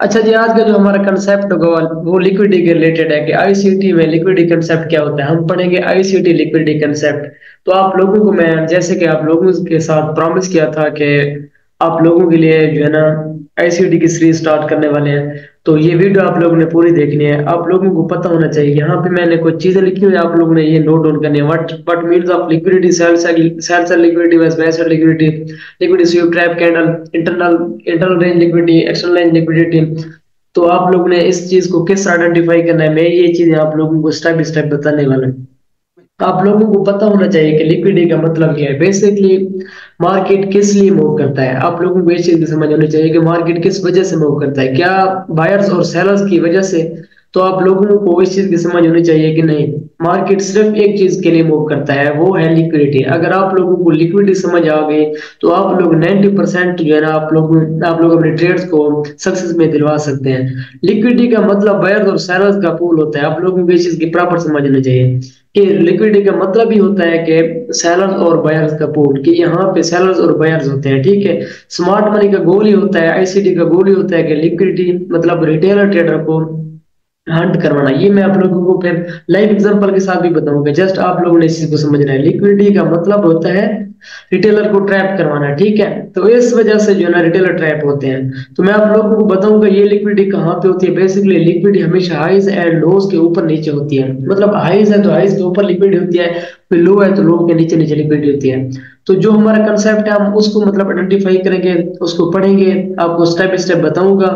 अच्छा जी, आज का जो हमारा कंसेप्ट होगा वो लिक्विडिटी के रिलेटेड है कि आईसीटी में लिक्विडिटी कंसेप्ट क्या होता है। हम पढ़ेंगे आईसीटी लिक्विडिटी कंसेप्ट। तो आप लोगों को मैं जैसे कि आप लोगों के साथ प्रॉमिस किया था कि आप लोगों के लिए जो है ना आईसीटी की सीरीज स्टार्ट करने वाले हैं। तो ये वीडियो आप लोगों ने पूरी देखनी है। आप लोगों को पता होना चाहिए, यहाँ पे मैंने कुछ चीजें लिखी हुई है, आप लोगों ने ये नोट डाउन करनी है। What means of liquidity, sell liquidity, vessel liquidity, liquidity sweep, trap candle, internal internal range liquidity, external range liquidity. तो आप लोगों ने इस चीज को किस आइडेंटिफाई करना है, मैं ये चीजें आप लोगों को स्टेप बाय स्टेप बताने वाला हूँ। आप लोगों को पता होना चाहिए कि लिक्विडिटी का मतलब क्या है। बेसिकली मार्केट किस लिए मूव करता है, आप लोगों को ये चीज भी समझ होनी चाहिए कि मार्केट किस वजह से मूव करता है। क्या बायर्स और सेलर्स की वजह से? तो आप लोगों को इस चीज की समझ होनी चाहिए कि नहीं, मार्केट सिर्फ एक चीज के लिए मूव करता है, वो है लिक्विडिटी। अगर आप लोगों को लिक्विडिटी समझ आ गई तो आप लोग 90% जो है ना आप लोग अपने ट्रेड्स को सक्सेस में दिलवा सकते हैं। लिक्विडिटी का मतलब बायर्स और सेलर्स का पूल होता है। आप लोगों को इस चीज की प्रॉपर समझ होनी चाहिए कि लिक्विडिटी का मतलब ही होता है कि सेलर्स और बायर्स का पूल, कि यहाँ पे सेलर्स और बायर्स होते हैं, ठीक है। स्मार्ट मनी का गोल ही होता है, आईसीटी का गोल ही होता है कि लिक्विडिटी मतलब रिटेलर ट्रेडर को हंट करवाना। ये मैं आप लोगों को फिर लाइव एग्जांपल के साथ भी बताऊंगा। जस्ट आप लोगों ने इस चीज को समझना है, लिक्विडिटी का मतलब होता है रिटेलर को ट्रैप करवाना, ठीक है। तो इस वजह से जो है ना रिटेलर ट्रैप होते हैं। तो मैं आप लोगों को बताऊंगा ये लिक्विडिटी कहाँ पे होती है। बेसिकली लिक्विडिटी हमेशा हाइज एंड लोज के ऊपर नीचे होती है। मतलब हाइज है तो हाइज के ऊपर लिक्विडिटी होती है, फिर लो है तो लो के नीचे नीचे लिक्विडिटी होती है। तो जो हमारा कंसेप्ट है हम उसको मतलब आइडेंटिफाई करेंगे, उसको पढ़ेंगे, आपको स्टेप बाय स्टेप बताऊंगा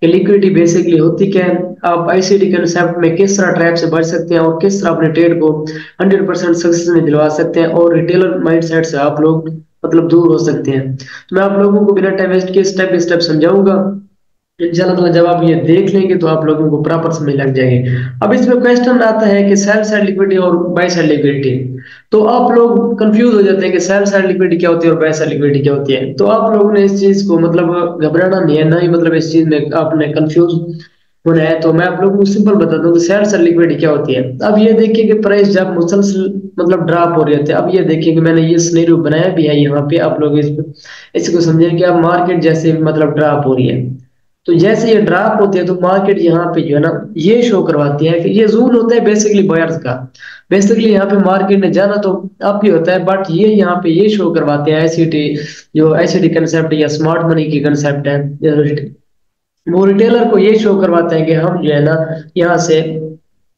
कि लिक्विडिटी बेसिकली होती क्या है, आप आईसीटी कंसेप्ट में किस तरह ट्रैप से बच सकते हैं और किस तरह अपने ट्रेड को 100% सक्सेस में दिलवा सकते हैं, और रिटेलर माइंडसेट से आप लोग मतलब दूर हो सकते हैं। तो मैं आप लोगों को बिना टाइम वेस्ट के स्टेप बाय स्टेप समझाऊंगा इंशाल्लाह। तो जब आप ये देख लेंगे तो आप लोगों को प्रॉपर समझ लग जाएगी। अब इसमें क्वेश्चन आता है कि सेल साइड लिक्विडिटी और बाय साइड लिक्विडिटी। तो आप लोग कंफ्यूज हो जाते हैं कि सेल साइड लिक्विडिटी क्या होती है और बाय साइड लिक्विडिटी क्या होती है। तो आप लोगों ने इस चीज को मतलब घबराना नहीं है, ना ही मतलब इस चीज में आपने कंफ्यूज होना है। तो मैं आप लोगों को सिंपल बताता हूँ कि सेल साइड लिक्विडिटी क्या होती है। अब ये देखिए कि प्राइस जब मुसलसल मतलब ड्रॉप हो रहे थे, अब ये देखिए कि मैंने ये सिनेरियो बनाया भी है यहाँ पे, आप लोग इसको समझें कि अब मार्केट जैसे मतलब ड्रॉप हो रही है। तो जैसे ये ड्रॉप होती है तो मार्केट यहाँ पे जो है ना ये शो करवाती है कि ये जोन होता है बेसिकली बायर्स का। बेसिकली यहाँ पे मार्केट ने जाना तो अब ही होता है, बट ये यहाँ पे ये शो करवाते हैं आईसीटी, जो आईसीटी कंसेप्ट या स्मार्ट मनी की कंसेप्ट है, वो रिटेलर को ये शो करवाते हैं कि हम जो है ना यहाँ से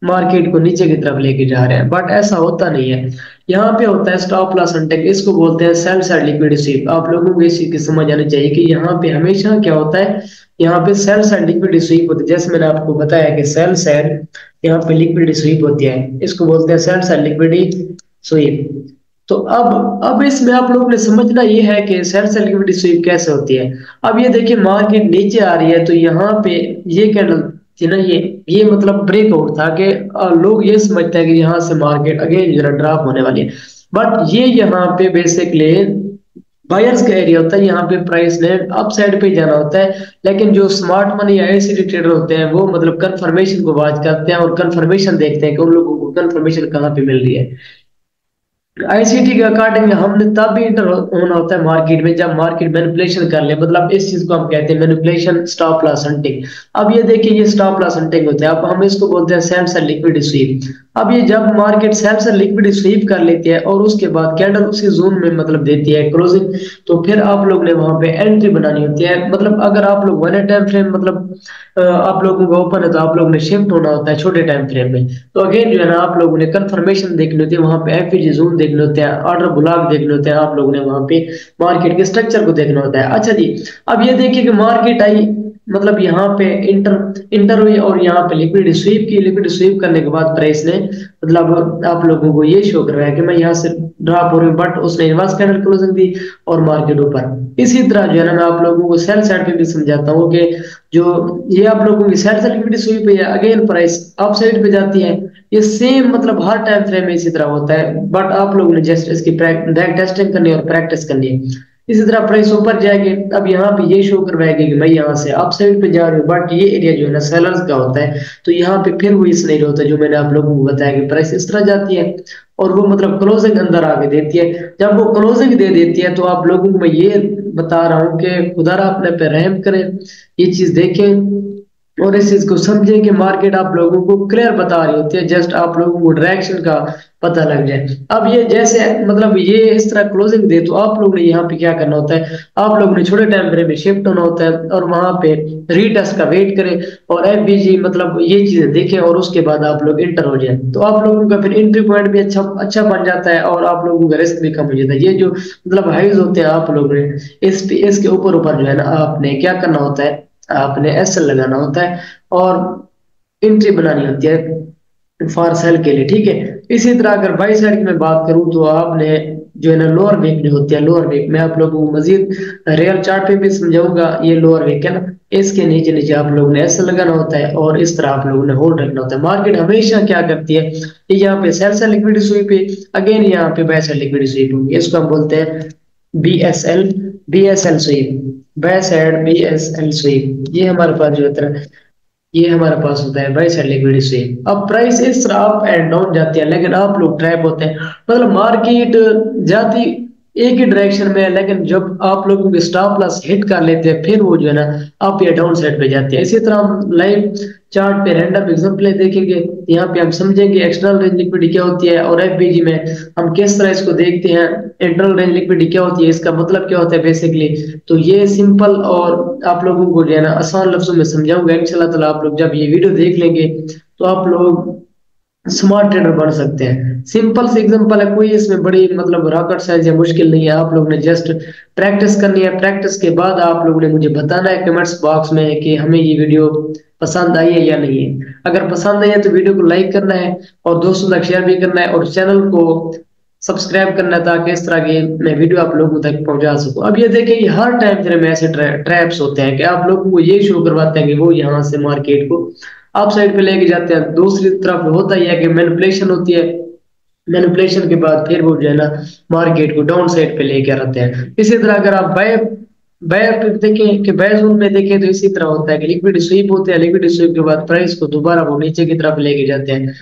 मार्केट को नीचे की तरफ लेके जा रहे हैं, बट ऐसा होता नहीं है। यहाँ पे होता है स्टॉप लॉस अनटेक, इसको बोलते हैं सेल साइड लिक्विडिटी स्वीप। आप लोगों को इस चीज की समझ आनी चाहिए कि यहाँ पे हमेशा क्या होता है, यहाँ पे सेल साइड लिक्विडिटी स्वीप होती है। जैसे मैंने आपको बताया कि सेल साइड यहाँ पे लिक्विडिटी स्वीप होती है, इसको बोलते हैं सेल साइड लिक्विडिटी स्वीप। तो अब इसमें आप लोगों ने समझना ये है कि सेल साइड लिक्विडिटी स्वीप कैसे होती है। अब ये देखिए मार्केट नीचे आ रही है तो यहाँ पे ये कैंडल थी ना, ये मतलब ब्रेकआउट था कि लोग ये समझते हैं कि यहाँ से मार्केट अगेन जरा ड्रॉप होने वाली है। बट ये यहाँ पे बेसिकली बायर्स का एरिया होता है, यहाँ पे प्राइस ने अप साइड पे जाना होता है। लेकिन जो स्मार्ट मनी या आईसीटी ट्रेडर होते हैं वो मतलब कंफर्मेशन को वॉच करते हैं और कंफर्मेशन देखते हैं कि उन लोगों को कंफर्मेशन कहाँ पे मिल रही है। आईसीटी के अकॉर्डिंग हमने तब भी इंटर होना होता है मार्केट में जब मार्केट मैनिपुलेशन कर ले, मतलब इस चीज को हम कहते हैं मैनिपुलेशन, स्टॉप लॉस हंटिंग। अब ये देखिए ये स्टॉप लॉस हंटिंग होता है, अब हम इसको बोलते हैं सेल साइड लिक्विडिटी स्वीप। अब ये जब market sell side liquidity SVEEP कर लेती है और उसके बाद कैंडल उसी जोन में मतलब देती है क्लोजिंग, तो फिर आप लोग ने वहां पे एंट्री बनानी होती है। मतलब अगर आप लोग वन टाइम फ्रेम मतलब आप लोगों का ओपन है तो आप लोगों ने शिफ्ट होना होता है छोटे टाइम फ्रेम में। तो अगेन जो है ना आप लोगों ने कंफर्मेशन देखनी होती है, वहां पे एफईजी जोन देखने होते हैं, ऑर्डर ब्लॉक देखने होते हैं, आप लोगों ने वहां पे मार्केट के स्ट्रक्चर को देखना होता है। अच्छा जी, अब ये देखिए कि मार्केट आई मतलब यहाँ पे इंटर इंटर हुई और यहाँ पे लिक्विडिटी स्वीप की। लिक्विडिटी स्वीप करने के बाद प्राइस ने मतलब आप लोगों को ये शो कर रहा है कि मैं यहाँ से ड्रॉप हो रही हूँ, बट उसने रिवर्स कैंडल क्लोजिंग दी और मार्केट ऊपर। इसी तरह जो है ना मैं आप लोगों को सेल साइड पे भी समझाता हूँ कि जो ये आप लोगों की सेल साइड लिक्विडिटी स्वीप है अगेन प्राइस अप साइड पे जाती है। ये सेम मतलब हर टाइम फ्रेम में इसी तरह होता है, बट आप लोगों ने जस्ट इसकी बैक टेस्टिंग करनी है और प्रैक्टिस करनी है। इसी तरह प्राइस ऊपर जाएगी, अब यहाँ पे ये शो करवाएगी कि मैं यहाँ से अप साइड पे जा रही हूँ, बट ये एरिया जो है ना सेलर्स का होता है। तो यहाँ पे फिर वही सिनेरियो होता है जो मैंने आप लोगों को बताया कि प्राइस इस तरह जाती है और वो मतलब क्लोजिंग अंदर आके देती है। जब वो क्लोजिंग दे देती है तो आप लोगों को मैं ये बता रहा हूँ कि खुदारा अपने पे रहम करें, ये चीज देखें और इस चीज को समझें कि मार्केट आप लोगों को क्लियर बता रही होती है, जस्ट आप लोगों को डायरेक्शन का पता लग जाए। अब ये जैसे मतलब ये इस तरह क्लोजिंग दे तो आप लोग ने यहाँ पे क्या करना होता है, आप लोगों ने छोटे टाइम फ्रेम में शिफ्ट होना होता है और वहां पे रीटेस्ट का वेट करें और एफबीजी मतलब ये चीजें देखें और उसके बाद आप लोग इंटर हो जाए तो आप लोगों का फिर एंट्री पॉइंट भी अच्छा अच्छा बन जाता है और आप लोगों का रिस्क भी कम हो जाता है। ये जो मतलब हाइज होते हैं आप लोग ने इसके ऊपर ऊपर जो है ना आपने क्या करना होता है, आपने एसएल लगाना होता है और एंट्री बनानी होती है फॉर सेल के लिए, ठीक है। इसी तरह अगर बाई साइड की मैं बात करूं तो आपने जो है ना लोअर वीक जो होती है, लोअर वीक मैं आप लोगों को मजीद रियल चार्ट पे भी समझाऊंगा। ये लोअर वीक है ना, इसके नीचे नीचे आप लोगों ने ऐसे लगाना होता है और इस तरह आप लोगों ने होल्ड रखना होता है। मार्केट हमेशा क्या करती है, ये यहाँ पे सेल से लिक्विडिटी स्वीप है, अगेन यहाँ पे बाय साइड लिक्विडिटी स्वीप होगी, इसको हम बोलते हैं BSL, BSL sweep, buy side BSL sweep. ये हमारे पास जो है ये हमारे पास होता है प्राइस एंड लिक्विडिटी स्विंग। अब प्राइस इस तरह अप एंड डाउन जाती है लेकिन आप लोग ट्रैप होते हैं, मतलब मार्केट जाती एक ही डायरेक्शन में है लेकिन जब आप लोगों के स्टॉप लॉस हिट कर लेते हैं फिर वो जो है ना अप या डाउन साइड पे जाती है। इसी तरह हम लाइव चार्ट पे रैंडम एग्जांपल देखेंगे, यहाँ पे हम समझेंगे एक्सटर्नल रेंज लिक्विडिटी क्या होती है और एफबीजी में हम किस तरह इसको देखते हैं, इंटरनल रेंज लिक्विडिटी क्या होती है, इसका मतलब क्या होता है बेसिकली। तो ये सिंपल और आप लोगों को जो है ना आसान लफ्जों में समझाऊंगा इंशाल्लाह ताला। आप लोग जब ये वीडियो देख लेंगे तो आप लोग स्मार्ट ट्रेडर बन सकते हैं। सिंपल से एग्जांपल है, कोई इसमें बड़ी मतलब रॉकेट साइंस या मुश्किल नहीं है। आप लोग ने जस्ट प्रैक्टिस करनी है, प्रैक्टिस के बाद आप लोगों ने मुझे बताना है कमेंट्स बॉक्स में कि हमें ये वीडियो पसंद आई है या नहीं है। अगर पसंद आई है तो वीडियो को लाइक करना है और दोस्तों तक शेयर भी करना है और चैनल को सब्सक्राइब करना है ताकि इस तरह की मैं वीडियो आप लोगों तक पहुंचा सकूं। अब ये देखिए ये हर टाइम फ्रेम में ऐसे ट्रैप्स होते हैं कि आप लोगों को ये शो करवाते हैं कि वो यहाँ से मार्केट को अप साइड पे लेके जाते हैं। दूसरी तरफ होता ही है कि मैनिपुलेशन होती है, मैनिपुलेशन के बाद फिर वो जो है ना मार्केट को डाउन साइड पे लेके आते हैं। इसी तरह अगर आप बाय बाय पे देखें कि बाय जोन में देखें तो इसी तरह होता है कि लिक्विड स्वीप होते हैं, लिक्विड स्वीप के बाद प्राइस को दोबारा वो नीचे की तरफ लेके जाते हैं।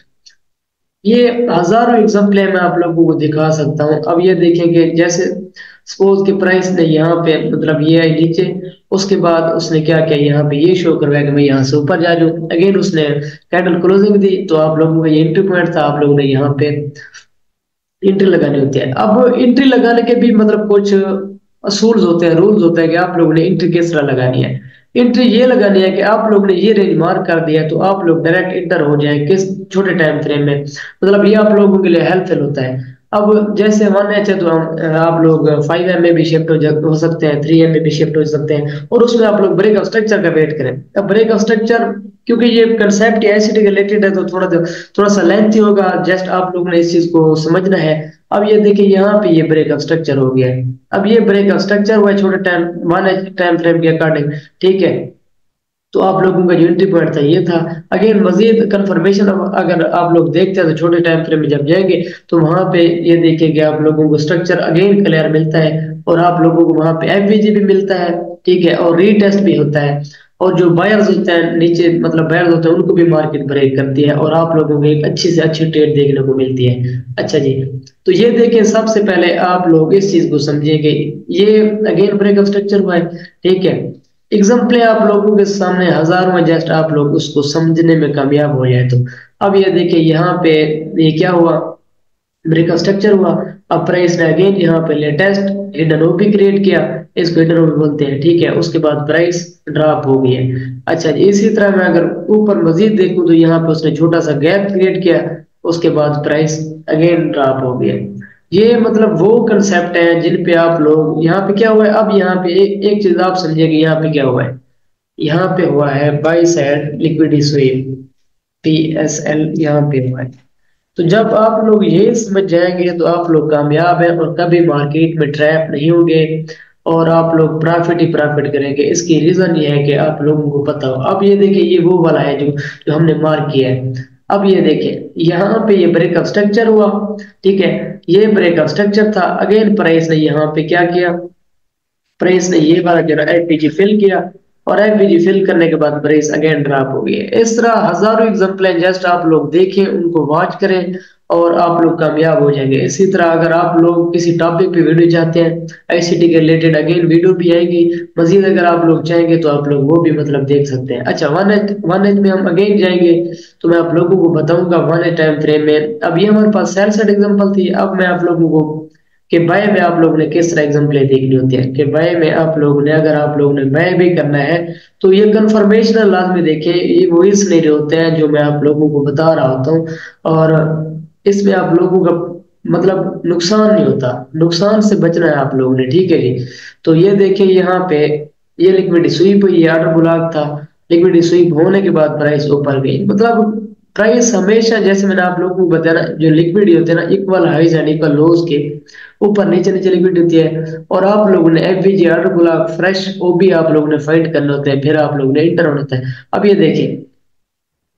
ये हजारों एग्जाम्पल मैं आप लोगों को दिखा सकता हूँ। अब ये देखेंगे जैसे सपोज के प्राइस ने यहाँ पे मतलब ये आई नीचे, उसके बाद उसने क्या किया यहाँ पे ये शो करवाया कि मैं यहाँ से ऊपर जा जाऊँ, अगेन उसने कैंडल क्लोजिंग दी तो आप लोगों का ये एंट्री पॉइंट था, आप लोगों ने यहाँ पे एंट्री लगानी होती है। अब एंट्री लगाने के भी मतलब कुछ असूल्स होते हैं, रूल्स होते हैं कि आप लोगों ने एंट्री किस तरह लगानी है। एंट्री ये लगानी है कि आप लोग ने ये रेंज मार्क कर दिया तो आप लोग डायरेक्ट इंटर हो जाए किस छोटे टाइम फ्रेम में, मतलब ये आप लोगों के लिए हेल्पफुल होता है। अब जैसे 1H है तो हम आप लोग 5M में भी शिफ्ट हो सकते हैं, 3M में भी शिफ्ट हो सकते हैं और उसमें आप लोग ब्रेक ऑफ स्ट्रक्चर का वेट करें। अब ब्रेक ऑफ स्ट्रक्चर क्योंकि ये कंसेप्ट आईसीटी रिलेटेड है तो थोड़ा सा लेंथी होगा, जस्ट आप लोग ने इस चीज को समझना है। अब ये देखिए यहाँ पे ये ब्रेक ऑफ स्ट्रक्चर हो गया है, अब ये ब्रेक ऑफ स्ट्रक्चर हुआ है छोटे टाइम 1H टाइम फ्रेम के अकॉर्डिंग, ठीक है। तो आप लोगों का जो एंट्री पॉइंट था ये था। अगेन मजीद कंफर्मेशन अगर आप लोग देखते हैं तो छोटे टाइम फ्रेम में जब जाएंगे तो वहां पे ये देखेंगे आप लोगों को स्ट्रक्चर अगेन क्लियर मिलता है और आप लोगों को वहां पे एफवीजी भी मिलता है, ठीक है, और रीटेस्ट भी होता है। और जो बायर्स होते हैं नीचे मतलब बायर्स होते हैं उनको भी मार्केट ब्रेक करती है और आप लोगों को एक अच्छी से अच्छी ट्रेड देखने को मिलती है। अच्छा जी, तो ये देखें सबसे पहले आप लोग इस चीज को समझेंगे, ये अगेन ब्रेक ऑफ स्ट्रक्चर हुआ है, ठीक है। एग्जाम्पल आप लोगों के सामने हजारों में, जस्ट आप लोग उसको समझने में कामयाब हो जाए तो। अब ये देखिए यहाँ पे ये क्या हुआ, ब्रेक ऑफ स्ट्रक्चर हुआ। अब प्राइस ने अगेन यहाँ पे लेटेस्ट हिडन ओपी क्रिएट किया, इसको हिडन ओपी बोलते हैं, ठीक है। उसके बाद प्राइस ड्रॉप हो गई है। अच्छा जी, इसी तरह मैं अगर ऊपर मजीद देखूं तो यहाँ पे उसने छोटा सा गैप क्रिएट किया, उसके बाद प्राइस अगेन ड्रॉप हो गया। ये मतलब वो कंसेप्ट है जिन पे आप लोग, यहाँ पे क्या हुआ है, अब यहाँ पे एक चीज आप समझिए कि यहाँ पे क्या हुआ है, यहाँ पे हुआ है by side liquidity SVEEP, PSL यहाँ पे हुआ है। तो जब आप लोग ये समझ जाएंगे तो आप लोग कामयाब हैं और कभी मार्केट में ट्रैप नहीं होंगे और आप लोग प्रॉफिट ही प्रॉफिट करेंगे। इसकी रीजन ये है कि आप लोगों को पता हो। अब ये देखिए ये वो वाला है जो जो हमने मार्क किया है। अब ये देखिए यहाँ पे ये ब्रेक ऑफ स्ट्रक्चर हुआ, ठीक है, ये ब्रेक ऑफ स्ट्रक्चर था। अगेन प्राइस ने यहाँ पे क्या किया, प्राइस ने ये वाला जो एफपीजी फिल किया और एफपीजी फिल करने के बाद प्राइस अगेन ड्रॉप हो गई है। इस तरह हजारों एग्जांपल हैं, जस्ट आप लोग देखें उनको वॉच करें और आप लोग कामयाब हो जाएंगे। इसी तरह अगर आप लोग किसी टॉपिक पे वीडियो चाहते हैं आईसीटी के रिलेटेड, अगेन वीडियो भी आएगी। मजीद अगर आप लोग चाहेंगे तो आप लोग वो भी मतलब देख सकते हैं। अच्छा, वन एज में हम अगेन जाएंगे तो मैं आप लोगों को बताऊंगा वन एज टाइम फ्रेम में। अब ये हमारे पास सेल सेट एग्जांपल थी। अब मैं आप लोगों को कि बाय में आप लोगों ने किस तरह एग्जाम्पल देखनी होती है कि बाय में आप लोगों ने, अगर आप लोगों ने बाय भी करना है तो ये कन्फर्मेशनल लाजमी देखें। ये वही सिनेरियो होते हैं जो मैं आप लोगों को बता रहा होता हूँ, और इसमें आप लोगों का मतलब नुकसान नहीं होता। नुकसान से बचना है आप लोगों ने, ठीक है जी। तो ये देखिए यहाँ पे ये लिक्विडिटी स्वीप हुई, ये ऑर्डर ब्लॉक था। लिक्विडिटी स्वीप होने के बाद प्राइस ऊपर गई। मतलब प्राइस हमेशा, जैसे मैंने आप लोगों को बताया ना, जो लिक्विडिटी होते हैं ना, इक्वल हाइज एंड इक्वल लोज के ऊपर नीचे नीचे लिक्विडिटी होती है। और आप लोगों ने एफवीजी ऑर्डर ब्लॉक फ्रेश वो भी आप लोगों ने फाइंड करने होते हैं, फिर आप लोगों ने इंटर होना होता है। अब ये देखिए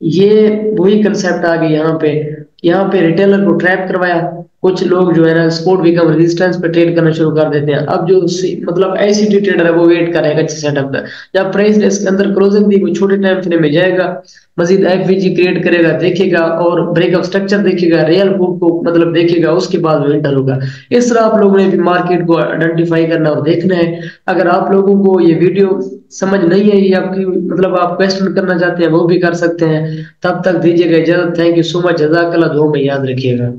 ये वही कंसेप्ट आ गई यहाँ पे। यहाँ पे रिटेलर को ट्रैप करवाया। कुछ लोग जो है ना स्पोर्ट बिकम रेजिस्टेंस पे ट्रेड करना शुरू कर देते हैं। अब जो मतलब आईसीटी ट्रेडर है वो वेट करेगा अच्छे सेटअप का। जब प्राइस ने इसके अंदर क्लोजिंग दी वो छोटे टाइम फ्रेम में जाएगा, मजीद एफवीजी क्रिएट करेगा, देखेगा और ब्रेकअप स्ट्रक्चर देखेगा, रियल बुक को मतलब देखेगा, उसके बाद वो एंटर होगा। इस तरह आप लोगों ने भी मार्केट को आइडेंटिफाई करना और देखना है। अगर आप लोगों को ये वीडियो समझ नहीं आई, आपकी मतलब आप क्वेश्चन करना चाहते हैं वो भी कर सकते हैं। तब तक दीजिएगा इजाजत। थैंक यू सो मच, जजाकल्लाह। दुआ में याद रखिएगा।